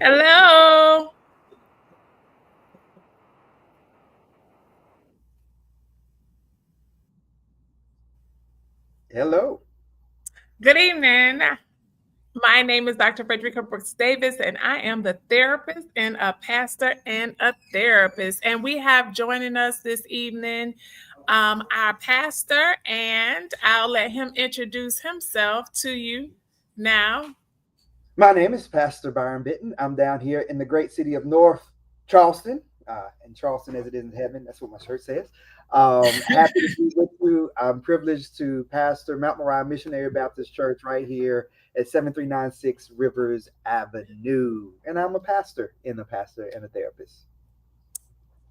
Hello. Hello. Good evening. My name is Dr. Fredrica Brooks Davis, and I am the therapist and a pastor and a therapist. And we have joining us this evening our pastor, and I'll let him introduce himself to you now. My name is Pastor Byron Bitten. I'm down here in the great city of North Charleston, and Charleston as it is in heaven. That's what my shirt says. Happy to be with you. I'm privileged to pastor Mount Moriah Missionary Baptist Church right here at 7396 Rivers Avenue. And I'm a pastor and a therapist.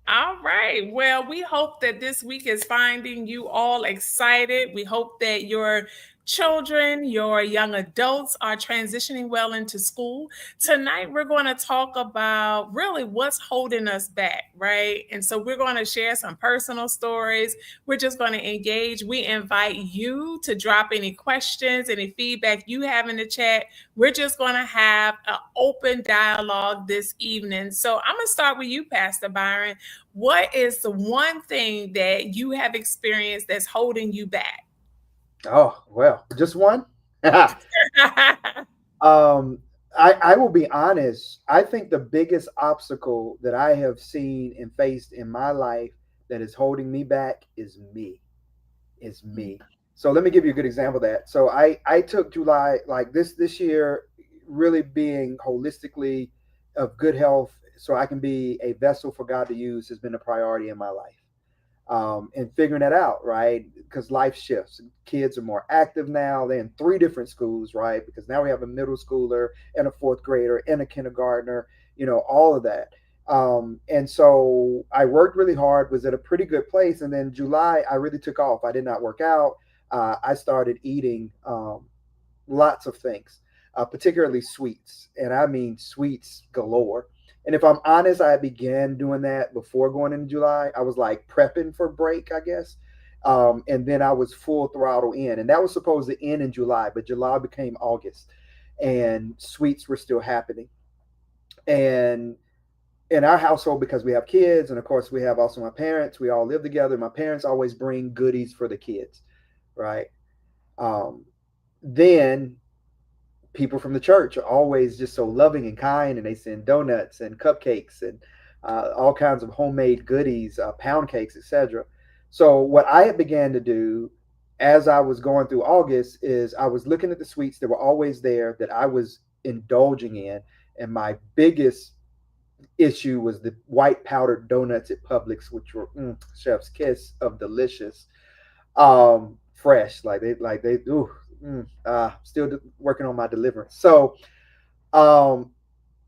All right. Well, we hope that this week is finding you all excited. We hope that your children, your young adults are transitioning well into school. Tonight, we're going to talk about really what's holding us back, right? And so we're going to share some personal stories. We're just going to engage. We invite you to drop any questions, any feedback you have in the chat. We're just going to have an open dialogue this evening. So I'm going to start with you, Pastor Byron. What is the one thing that you have experienced that's holding you back? Oh, well, just one? Um, I will be honest. I think the biggest obstacle that I have seen and faced in my life that is holding me back is me. Is me. So let me give you a good example of that. So I took July like this year, really being holistically of good health, so I can be a vessel for God to use has been a priority in my life, and figuring that out, right? Because life shifts. Kids are more active now. They're in three different schools, right? Because now we have a middle schooler and a fourth grader and a kindergartner, all of that. And so I worked really hard, was at a pretty good place. And then July, I really took off. I did not work out. I started eating lots of things, particularly sweets. And I mean sweets galore. And if I'm honest, I began doing that before going into July. I was like prepping for break, I guess. And then I was full throttle in. And that was supposed to end in July, but July became August. And sweets were still happening. And in our household, because we have kids, and of course, we have also my parents, we all live together. My parents always bring goodies for the kids, right? Um, then people from the church are always just so loving and kind, and they send donuts and cupcakes and all kinds of homemade goodies, pound cakes, etc. So what I had began to do as I was going through August is I was looking at the sweets that were always there that I was indulging in, and my biggest issue was the white powdered donuts at Publix, which were chef's kiss of delicious, fresh, like they ooh, still working on my deliverance. So um,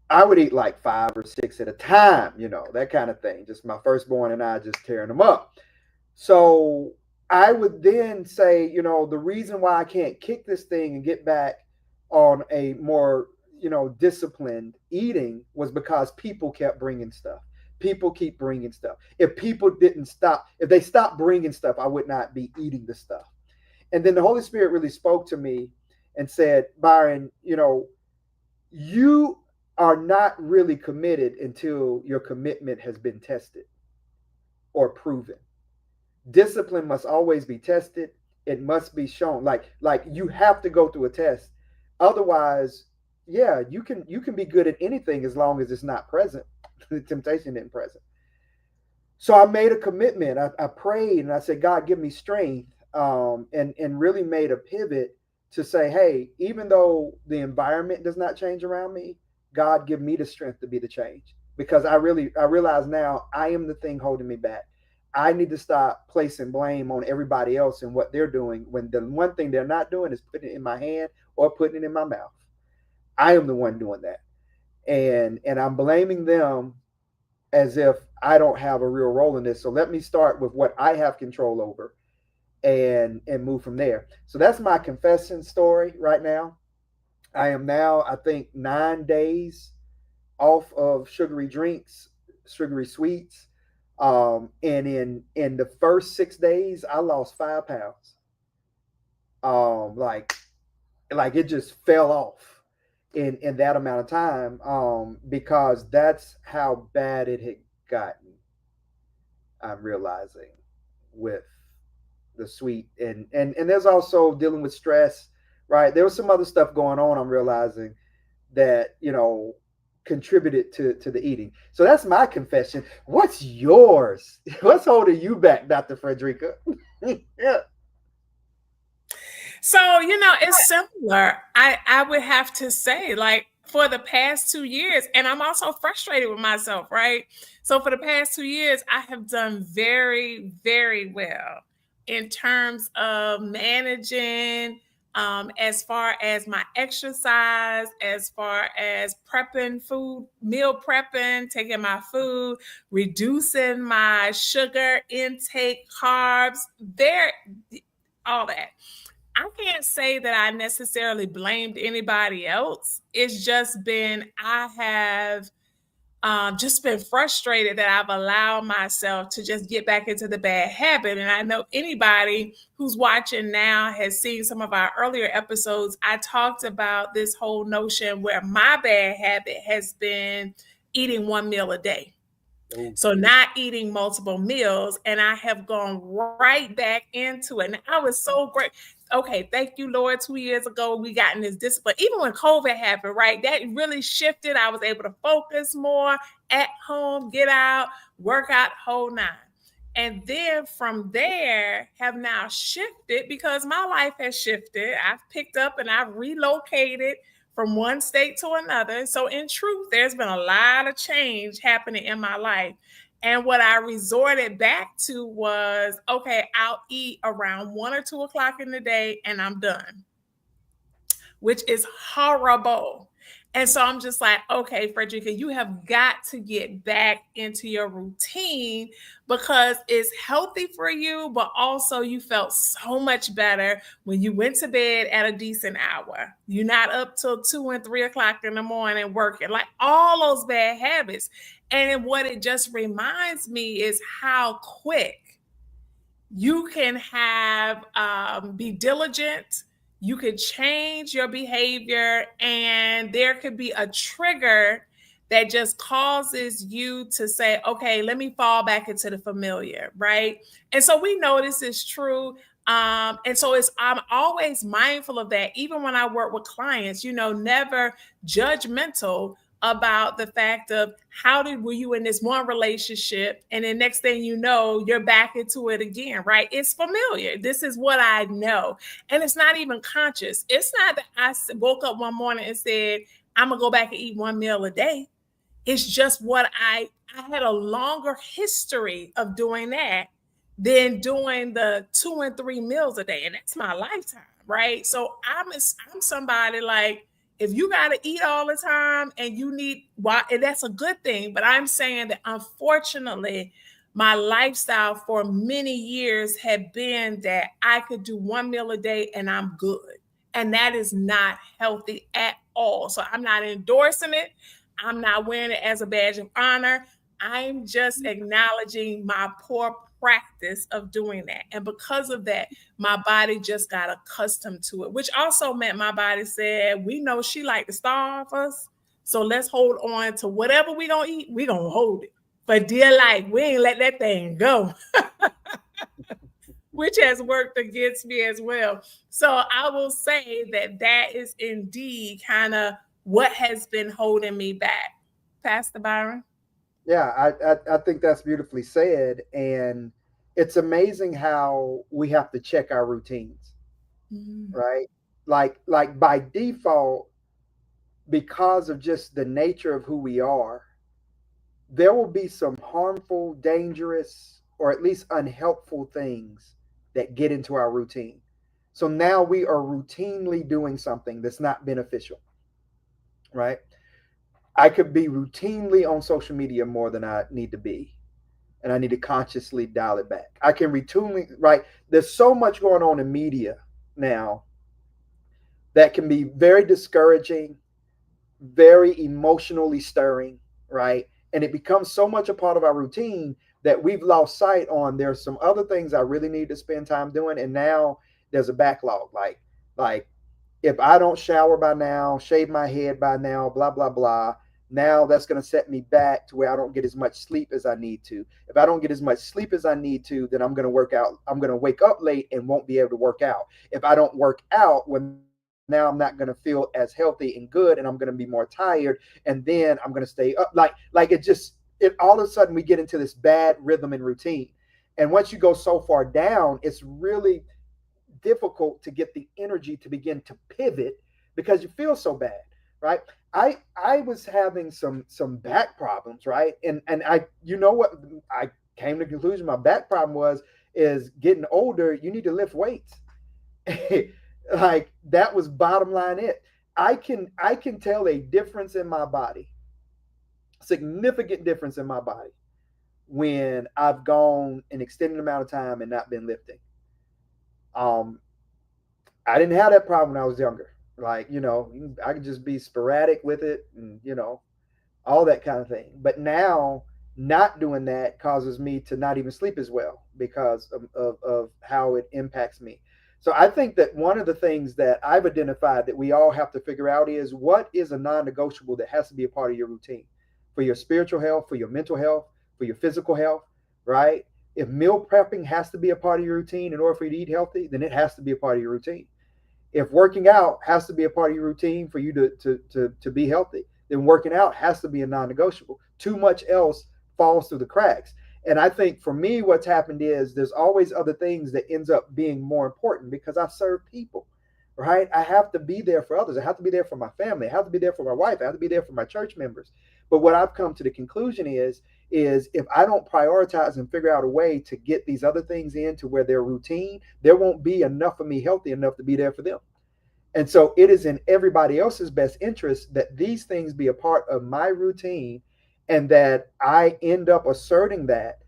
I would eat like 5 or 6 at a time, that kind of thing. Just my firstborn and I just tearing them up. So I would then say, the reason why I can't kick this thing and get back on a more, disciplined eating was because people kept bringing stuff. People keep bringing stuff. If people didn't stop, if they stopped bringing stuff, I would not be eating the stuff. And then the Holy Spirit really spoke to me and said, Byron, you are not really committed until your commitment has been tested or proven. Discipline must always be tested. It must be shown. Like you have to go through a test. Otherwise, yeah, you can be good at anything as long as it's not present. The temptation isn't present. So I made a commitment. I prayed and I said, God, give me strength, and really made a pivot to say, hey, even though the environment does not change around me, God, give me the strength to be the change. Because I realize now I am the thing holding me back. I need to stop placing blame on everybody else and what they're doing when the one thing they're not doing is putting it in my hand or putting it in my mouth. I am the one doing that. And I'm blaming them as if I don't have a real role in this. So let me start with what I have control over and move from there. So that's my confession story right now. I am now, I think, 9 days off of sugary drinks, sugary sweets. And in the first 6 days, I lost 5 pounds. Um, like like it just fell off. in that amount of time, because that's how bad it had gotten. I'm realizing with the sweet, and there's also dealing with stress, right? There was some other stuff going on. I'm realizing that contributed to the eating. So that's my confession. What's yours? What's holding you back, Dr. Fredrica? Yeah. So, it's similar. I would have to say, like, for the past 2 years, and I'm also frustrated with myself, right? So, for the past 2 years, I have done very, very well in terms of managing, as far as my exercise, as far as prepping food, meal prepping, taking my food, reducing my sugar intake, carbs, there, all that. I can't say that I necessarily blamed anybody else. It's just been, I have just been frustrated that I've allowed myself to just get back into the bad habit. And I know anybody who's watching now has seen some of our earlier episodes. I talked about this whole notion where my bad habit has been eating one meal a day. Ooh. So not eating multiple meals, and I have gone right back into it. And I was so great. Okay, thank you, Lord. 2 years ago, we got in this discipline. Even when COVID happened, right? That really shifted. I was able to focus more at home, get out, work out, whole nine. And then from there, have now shifted because my life has shifted. I've picked up and I've relocated from one state to another. So, in truth, there's been a lot of change happening in my life. And what I resorted back to was, okay, I'll eat around 1 or 2 o'clock in the day and I'm done, which is horrible. And so I'm just like, okay, Fredrica, you have got to get back into your routine because it's healthy for you, but also you felt so much better when you went to bed at a decent hour. You're not up till 2 and 3 o'clock in the morning working, like all those bad habits. And what it just reminds me is how quick you can have be diligent, you could change your behavior, and there could be a trigger that just causes you to say, okay, let me fall back into the familiar, right? And so we know this is true. And so I'm always mindful of that, even when I work with clients, never judgmental about the fact of were you in this one relationship, and then next thing you know, you're back into it again, right? It's familiar. This is what I know. And it's not even conscious. It's not that I woke up one morning and said, I'm gonna go back and eat one meal a day. It's just what I had a longer history of doing that than doing the 2 and 3 meals a day. And that's my lifetime, right? So I'm somebody like, if you got to eat all the time and you need, why, and that's a good thing. But I'm saying that unfortunately, my lifestyle for many years had been that I could do one meal a day and I'm good. And that is not healthy at all. So I'm not endorsing it. I'm not wearing it as a badge of honor. I'm just acknowledging my poor practice of doing that. And because of that, my body just got accustomed to it, which also meant my body said, we know she like to starve us. So let's hold on to whatever we gonna eat, we gonna hold it. But dear life, we ain't let that thing go. Which has worked against me as well. So I will say that that is indeed kind of what has been holding me back. Pastor Byron? Yeah, I think that's beautifully said. And it's amazing how we have to check our routines, Mm. right? Like by default, because of just the nature of who we are, there will be some harmful, dangerous, or at least unhelpful things that get into our routine. So now we are routinely doing something that's not beneficial, right? I could be routinely on social media more than I need to be, and I need to consciously dial it back. I can routinely, right? There's so much going on in media now that can be very discouraging, very emotionally stirring, right? And it becomes so much a part of our routine that we've lost sight on there's some other things I really need to spend time doing. And now there's a backlog. Like if I don't shower by now, shave my head by now, blah, blah, blah, now that's going to set me back to where I don't get as much sleep as I need to. If I don't get as much sleep as I need to, then I'm going to work out. I'm going to wake up late and won't be able to work out. If I don't work out, well, now I'm not going to feel as healthy and good, and I'm going to be more tired, and then I'm going to stay up. Like it all of a sudden we get into this bad rhythm and routine. And once you go so far down, it's really difficult to get the energy to begin to pivot because you feel so bad, right? I was having some back problems, right? And I, you know what, I came to the conclusion my back problem was is getting older, you need to lift weights. Like that was bottom line it. I can tell a difference in my body, significant difference in my body when I've gone an extended amount of time and not been lifting. Um, I didn't have that problem when I was younger. Like, I could just be sporadic with it and, all that kind of thing. But now, not doing that causes me to not even sleep as well because of how it impacts me. So I think that one of the things that I've identified that we all have to figure out is what is a non negotiable that has to be a part of your routine for your spiritual health, for your mental health, for your physical health, right? If meal prepping has to be a part of your routine in order for you to eat healthy, then it has to be a part of your routine. If working out has to be a part of your routine for you to be healthy, then working out has to be a non-negotiable. Too much else falls through the cracks. And I think for me, what's happened is there's always other things that ends up being more important because I serve people, right? I have to be there for others. I have to be there for my family. I have to be there for my wife. I have to be there for my church members. But what I've come to the conclusion is if I don't prioritize and figure out a way to get these other things in to where they're routine, there won't be enough of me healthy enough to be there for them. And so it is in everybody else's best interest that these things be a part of my routine and that I end up asserting that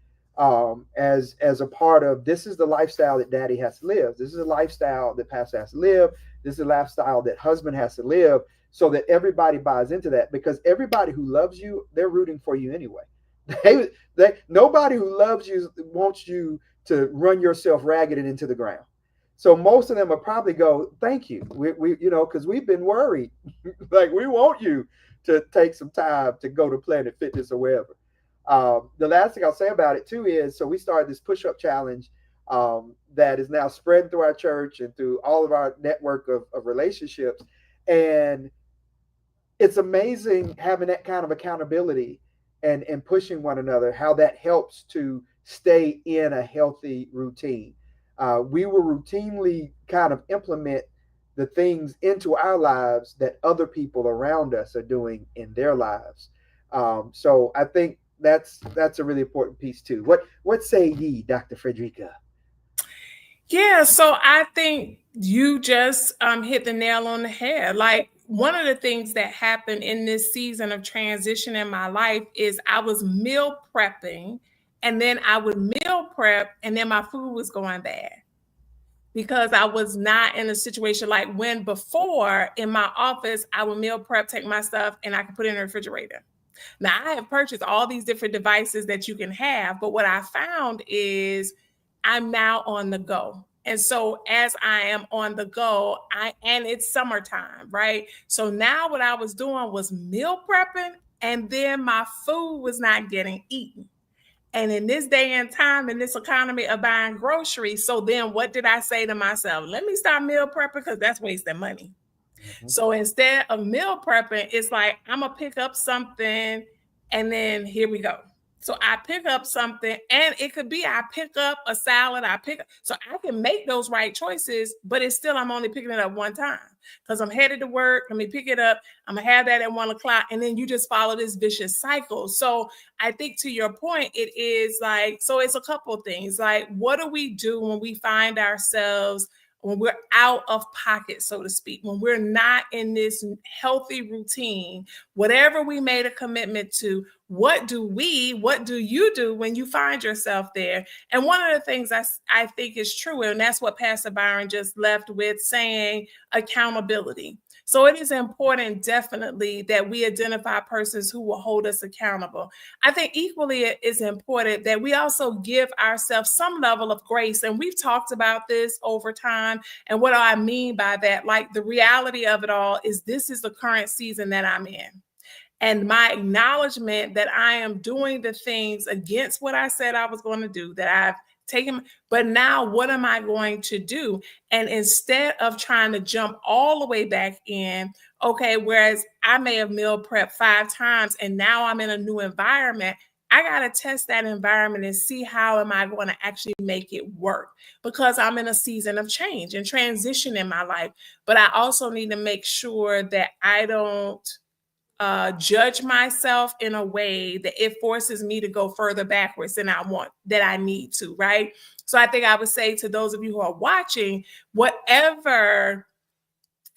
as a part of this is the lifestyle that daddy has to live. This is a lifestyle that pastor has to live. This is a lifestyle that husband has to live so that everybody buys into that because everybody who loves you, they're rooting for you anyway. Nobody who loves you wants you to run yourself ragged and into the ground. So most of them will probably go, thank you. We because we've been worried. Like we want you to take some time to go to Planet Fitness or wherever. The last thing I'll say about it too is, so we started this push-up challenge that is now spreading through our church and through all of our network of relationships. And it's amazing having that kind of accountability and pushing one another, how that helps to stay in a healthy routine. We will routinely kind of implement the things into our lives that other people around us are doing in their lives. So I think that's a really important piece too. What say ye, Dr. Fredrica? Yeah, so I think you just hit the nail on the head. Like one of the things that happened in this season of transition in my life is I was meal prepping and then I would meal prep and then my food was going bad because I was not in a situation like when before in my office, I would meal prep, take my stuff, and I could put it in the refrigerator. Now, I have purchased all these different devices that you can have, but what I found is I'm now on the go. And so as I am on the go, and it's summertime, right? So now what I was doing was meal prepping, and then my food was not getting eaten. And in this day and time, in this economy of buying groceries, so then what did I say to myself? Let me start meal prepping because that's wasting money. Mm-hmm. So instead of meal prepping, it's like I'm gonna pick up something and then here we go. So I pick up something, and it could be I pick up a salad, so I can make those right choices, but it's still I'm only picking it up one time because I'm headed to work. Let me pick it up. I'm gonna have that at 1:00, and then you just follow this vicious cycle. So I think to your point, it is like, so it's a couple of things. Like, what do we do when we find ourselves when we're out of pocket, so to speak, when we're not in this healthy routine, whatever we made a commitment to, what do you do when you find yourself there? And one of the things I think is true, and that's what Pastor Byron just left with saying, accountability. So it is important, definitely, that we identify persons who will hold us accountable. I think equally it is important that we also give ourselves some level of grace. And we've talked about this over time. And what do I mean by that? Like, the reality of it all is this is the current season that I'm in, and my acknowledgement that I am doing the things against what I said I was going to do, that I've taken, but now what am I going to do? And instead of trying to jump all the way back in, okay, whereas I may have meal prepped 5 times and now I'm in a new environment, I got to test that environment and see how am I going to actually make it work, because I'm in a season of change and transition in my life. But I also need to make sure that I don't judge myself in a way that it forces me to go further backwards than I want, that I need to, right? So I think I would say to those of you who are watching, whatever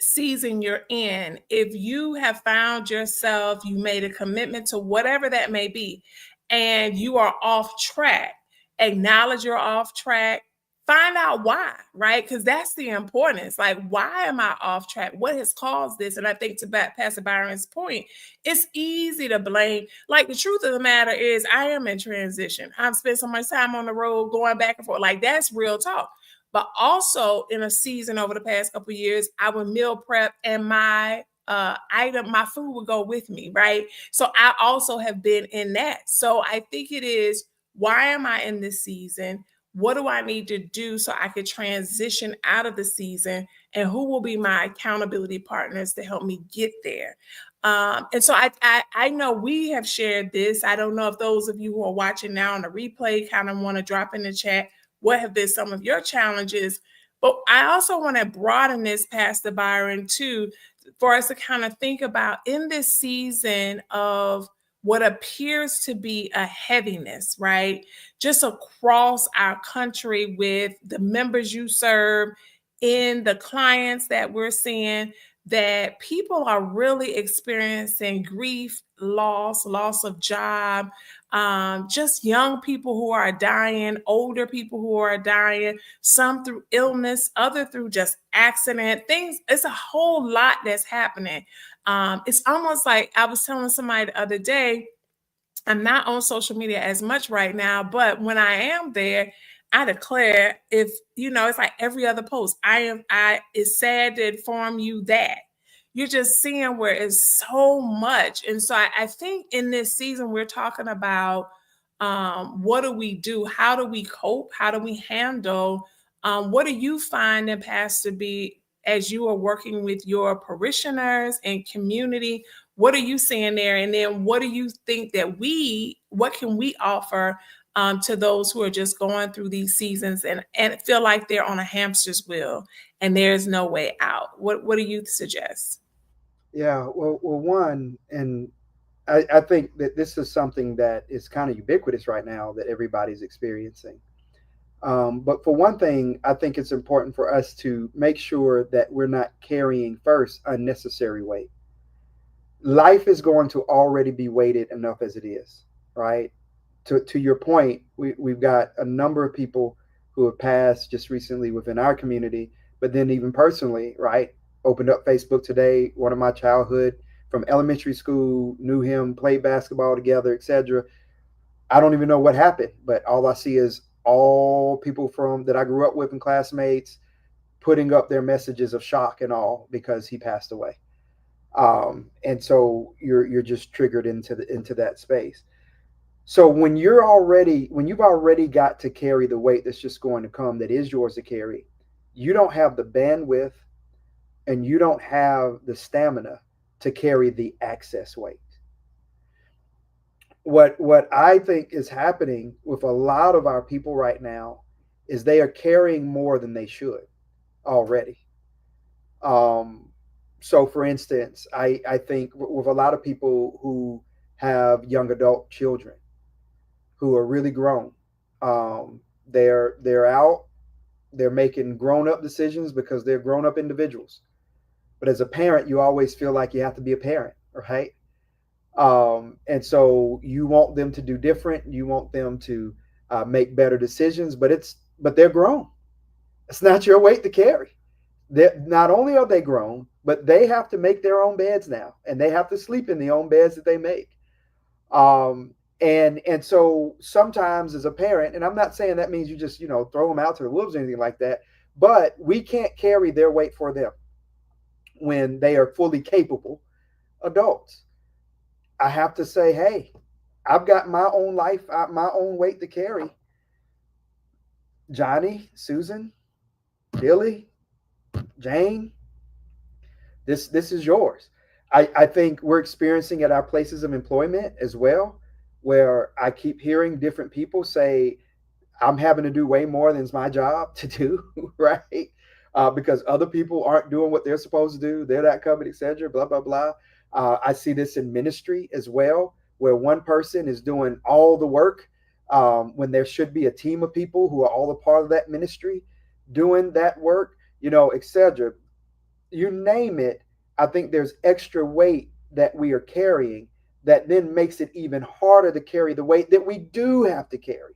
season you're in, if you have found yourself, you made a commitment to whatever that may be, and you are off track, acknowledge you're off track, find out why, right? Because that's the importance. Like, why am I off track? What has caused this? And I think, to Pastor Byron's point, it's easy to blame. Like, the truth of the matter is, I am in transition. I've spent so much time on the road going back and forth. Like, that's real talk. But also, in a season over the past couple of years, I would meal prep, and my my food would go with me, right? So I also have been in that. So I think it is, why am I in this season? What do I need to do so I could transition out of the season? And who will be my accountability partners to help me get there? And so I know we have shared this. I don't know if those of you who are watching now on the replay kind of want to drop in the chat what have been some of your challenges. But I also want to broaden this, Pastor Byron, too, for us to kind of think about, in this season of what appears to be a heaviness, right? Just across our country, with the members you serve, in the clients that we're seeing, that people are really experiencing grief, loss of job, just young people who are dying, older people who are dying, some through illness, other through just accident things. It's a whole lot that's happening. It's almost like, I was telling somebody the other day, I'm not on social media as much right now, but when I am there, I declare, if it's like every other post, it's sad to inform you that you're just seeing where it's so much. And so I think in this season, we're talking about, what do we do? How do we cope? How do we handle? What do you find, in Pastor B, as you are working with your parishioners and community? What are you seeing there? And then what do you think that what can we offer to those who are just going through these seasons and feel like they're on a hamster's wheel and there's no way out? What do you suggest? Yeah, well, one, and I think that this is something that is kind of ubiquitous right now that everybody's experiencing. But for one thing, I think it's important for us to make sure that we're not carrying first unnecessary weight. Life is going to already be weighted enough as it is, right? To your point, we've got a number of people who have passed just recently within our community, but then even personally, right? Opened up Facebook today. One of my childhood from elementary school, knew him, played basketball together, etc. I don't even know what happened, but all I see is all people from that I grew up with and classmates putting up their messages of shock and all because he passed away. And so you're just triggered into that space. So when you've already got to carry the weight that's just going to come, that is yours to carry, you don't have the bandwidth and you don't have the stamina to carry the excess weight. What I think is happening with a lot of our people right now is they are carrying more than they should already. Um, so for instance, I think with a lot of people who have young adult children who are really grown, they're out, they're making grown up decisions because they're grown up individuals. But as a parent, you always feel like you have to be a parent, right? And so you want them to do different. You want them to make better decisions, but they're grown. It's not your weight to carry. Not only are they grown, but they have to make their own beds now, and they have to sleep in the own beds that they make. Um, and so sometimes as a parent, and I'm not saying that means you just throw them out to the wolves or anything like that, but we can't carry their weight for them when they are fully capable adults. I have to say, hey, I've got my own life, my own weight to carry. Johnny, Susan, Billy, Jane, this is yours. I think we're experiencing at our places of employment as well, where I keep hearing different people say, I'm having to do way more than it's my job to do, right? Because other people aren't doing what they're supposed to do. They're not coming, etc. Blah blah blah. I see this in ministry as well, where one person is doing all the work when there should be a team of people who are all a part of that ministry doing that work, etc. You name it. I think there's extra weight that we are carrying that then makes it even harder to carry the weight that we do have to carry,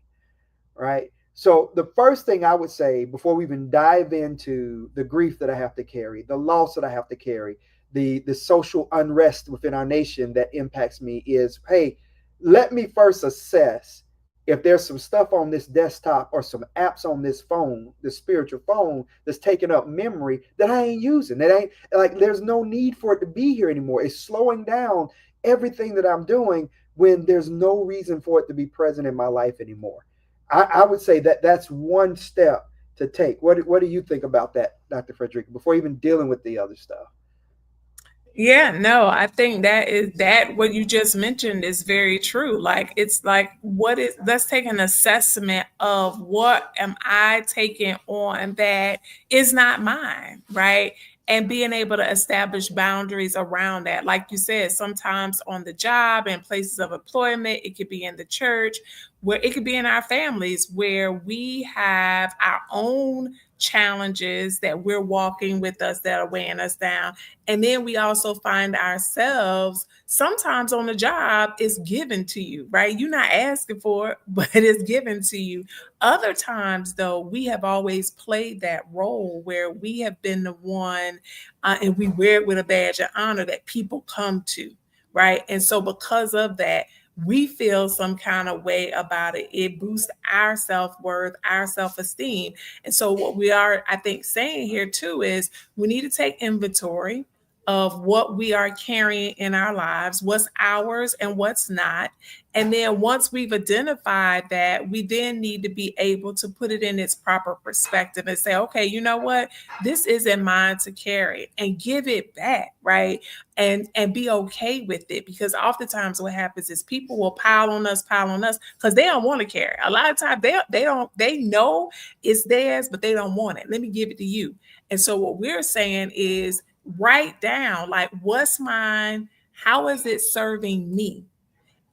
right? So the first thing I would say before we even dive into the grief that I have to carry, the loss that I have to carry, the social unrest within our nation that impacts me is, hey, let me first assess if there's some stuff on this desktop or some apps on this phone, this spiritual phone that's taking up memory that I ain't using. That ain't like there's no need for it to be here anymore. It's slowing down everything that I'm doing when there's no reason for it to be present in my life anymore. I would say that that's one step to take. What do you think about that, Dr. Fredrica, before even dealing with the other stuff? Yeah, no, I think that is that what you just mentioned is very true. Like it's like what is let's take an assessment of what am I taking on that is not mine, right? And being able to establish boundaries around that. Like you said, sometimes on the job and places of employment, it could be in the church, where it could be in our families where we have our own challenges that we're walking with us that are weighing us down. And then we also find ourselves sometimes on the job, it's given to you, right? You're not asking for it, but it's given to you. Other times, though, we have always played that role where we have been the one and we wear it with a badge of honor that people come to, right? And so, because of that, we feel some kind of way about it. It boosts our self worth, our self esteem. And so, what we are, I think, saying here too is we need to take inventory of what we are carrying in our lives, what's ours and what's not. And then once we've identified that, we then need to be able to put it in its proper perspective and say, okay, you know what? This isn't mine to carry and give it back, right? And be okay with it. Because oftentimes what happens is people will pile on us because they don't want to carry. A lot of times they know it's theirs, but they don't want it. Let me give it to you. And so what we're saying is write down like what's mine, how is it serving me?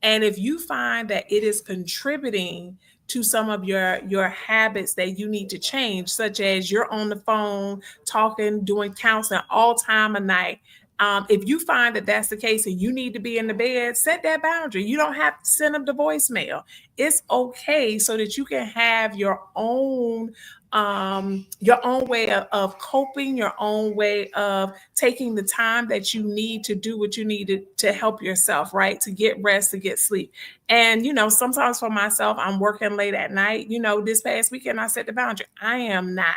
And if you find that it is contributing to some of your habits that you need to change, such as you're on the phone talking, doing counseling all time of night, if you find that that's the case and you need to be in the bed, set that boundary. You don't have to send them the voicemail. It's okay so that you can have your own way of coping, your own way of taking the time that you need to do what you need to help yourself, right? To get rest, to get sleep. And, sometimes for myself, I'm working late at night. This past weekend, I set the boundary. I am not.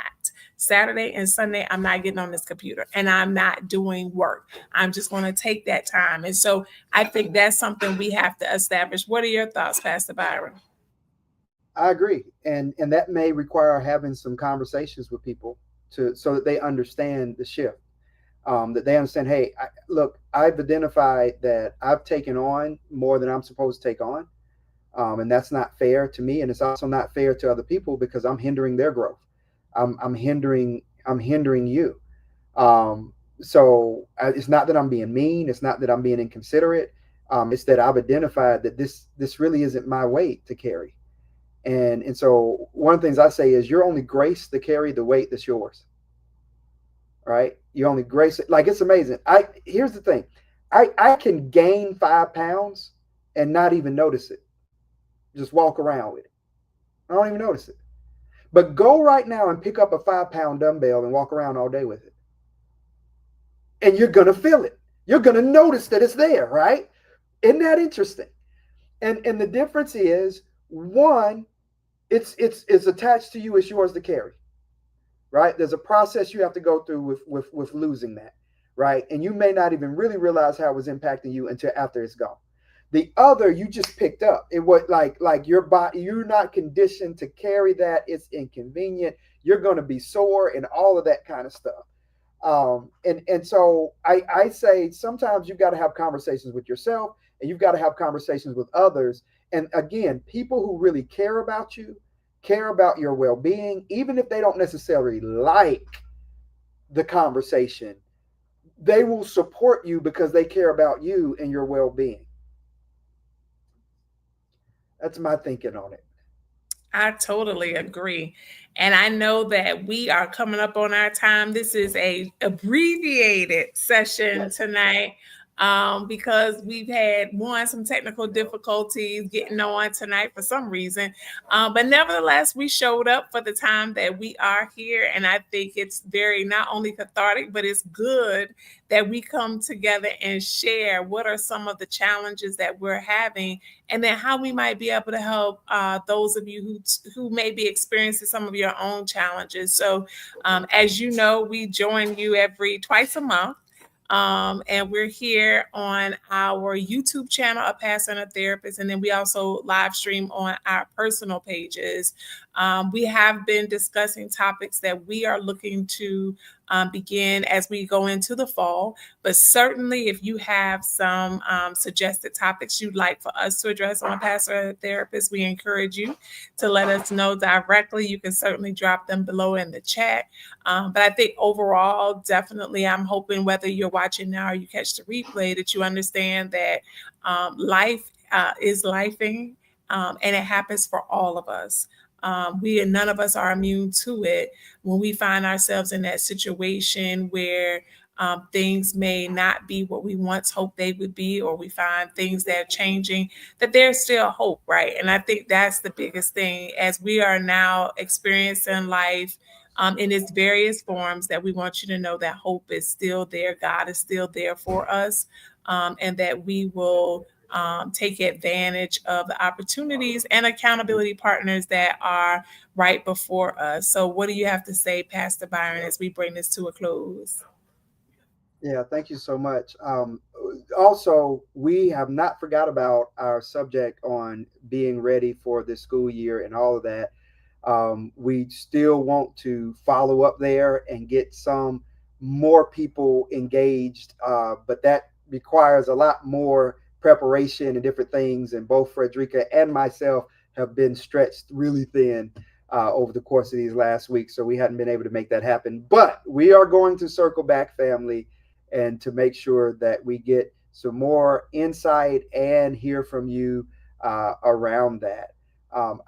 Saturday and Sunday, I'm not getting on this computer and I'm not doing work. I'm just going to take that time. And so I think that's something we have to establish. What are your thoughts, Pastor Byron? I agree, and that may require having some conversations with people to so that they understand the shift. That they understand, hey, look, I've identified that I've taken on more than I'm supposed to take on, and that's not fair to me, and it's also not fair to other people because I'm hindering their growth. I'm hindering you. It's not that I'm being mean. It's not that I'm being inconsiderate. It's that I've identified that this really isn't my weight to carry. And so one of the things I say is you're only graced to carry the weight that's yours. Right? You only grace it. Like it's amazing. Here's the thing. I can gain 5 pounds and not even notice it. Just walk around with it. I don't even notice it. But go right now and pick up a 5 pound dumbbell and walk around all day with it. And you're going to feel it. You're going to notice that it's there, right? Isn't that interesting? And the difference is, one, it's attached to you, it's yours to carry, right? There's a process you have to go through with losing that, right? And you may not even really realize how it was impacting you until after it's gone. The other you just picked up. It was like your body, you're not conditioned to carry that. It's inconvenient. You're going to be sore and all of that kind of stuff. And so I say sometimes you've got to have conversations with yourself, and you've got to have conversations with others. And again, people who really care about you, care about your well-being, even if they don't necessarily like the conversation, they will support you because they care about you and your well-being. That's my thinking on it. I totally agree. And I know that we are coming up on our time. This is a abbreviated session Yes. tonight because we've had some technical difficulties getting on tonight for some reason. But nevertheless, we showed up for the time that we are here. And I think it's very not only cathartic, but it's good that we come together and share what are some of the challenges that we're having, and then how we might be able to help those of you who may be experiencing some of your own challenges. So, as you know, we join you every twice a month. And we're here on our YouTube channel, A Pastor and a Therapist, and then we also live stream on our personal pages. We have been discussing topics that we are looking to begin as we go into the fall. But certainly, if you have some suggested topics you'd like for us to address on Pastor and Therapist, we encourage you to let us know directly. You can certainly drop them below in the chat. But I think overall, definitely, I'm hoping whether you're watching now or you catch the replay, that you understand that life is lifing, and it happens for all of us. None of us are immune to it. When we find ourselves in that situation where things may not be what we once hoped they would be, or we find things that are changing, that there's still hope, right? And I think that's the biggest thing as we are now experiencing life in its various forms, that we want you to know that hope is still there. God is still there for us, and that we will take advantage of the opportunities and accountability partners that are right before us. So, what do you have to say, Pastor Byron, as we bring this to a close? Yeah, thank you so much. Also, we have not forgot about our subject on being ready for the school year and all of that. We still want to follow up there and get some more people engaged, but that requires a lot more preparation and different things. And both Fredrica and myself have been stretched really thin over the course of these last weeks, so we hadn't been able to make that happen. But we are going to circle back, family, and to make sure that we get some more insight and hear from you around that.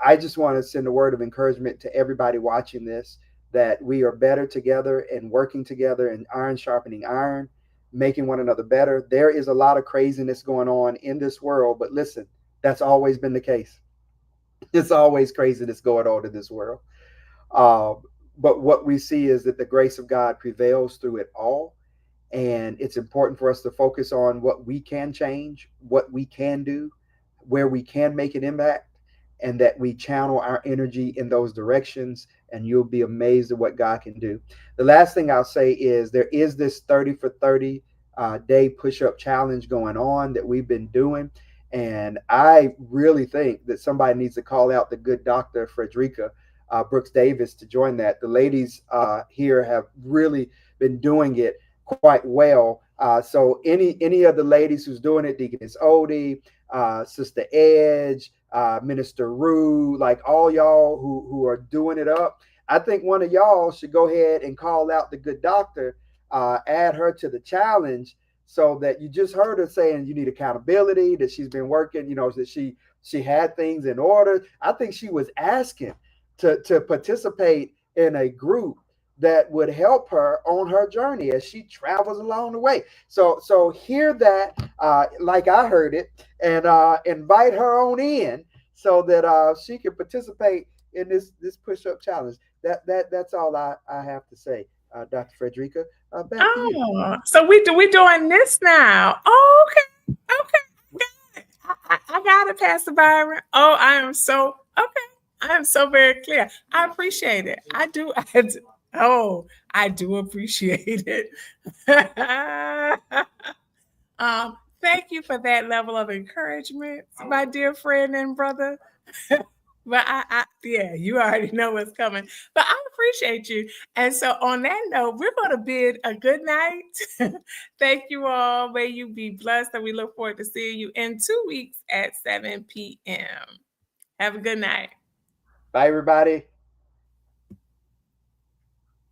I just want to send a word of encouragement to everybody watching this, that we are better together and working together, and iron sharpening iron, making one another better. There is a lot of craziness going on in this world, but listen, that's always been the case. It's always craziness going on in this world. Uh, but what we see is that the grace of God prevails through it all. And it's important for us to focus on what we can change, what we can do, where we can make an impact, and that we channel our energy in those directions. And you'll be amazed at what God can do. The last thing I'll say is there is this 30 for 30 day push up challenge going on that we've been doing. And I really think that somebody needs to call out the good doctor, Fredrica Brooks Davis, to join that. The ladies here have really been doing it quite well. So any of the ladies who's doing it, Deaconess Odie, Sister Edge, Minister Rue, like all y'all who are doing it up, I think one of y'all should go ahead and call out the good doctor, add her to the challenge, so that you just heard her saying you need accountability, that she's been working, that she had things in order. I think she was asking to participate in a group that would help her on her journey as she travels along the way. So hear that, like I heard it, and invite her on in so that she can participate in this push-up challenge. That's all I have to say. Dr. Fredrica, back to you. Oh, so we doing this now. Oh, okay. Okay. I got it, Pastor Byron. Oh, I am so okay. I am so very clear. I appreciate it. I do. Oh, I do appreciate it. Thank you for that level of encouragement, my dear friend and brother. But yeah, you already know what's coming. But I appreciate you. And so, on that note, we're going to bid a good night. Thank you all. May you be blessed. And we look forward to seeing you in 2 weeks at 7 p.m. Have a good night. Bye, everybody.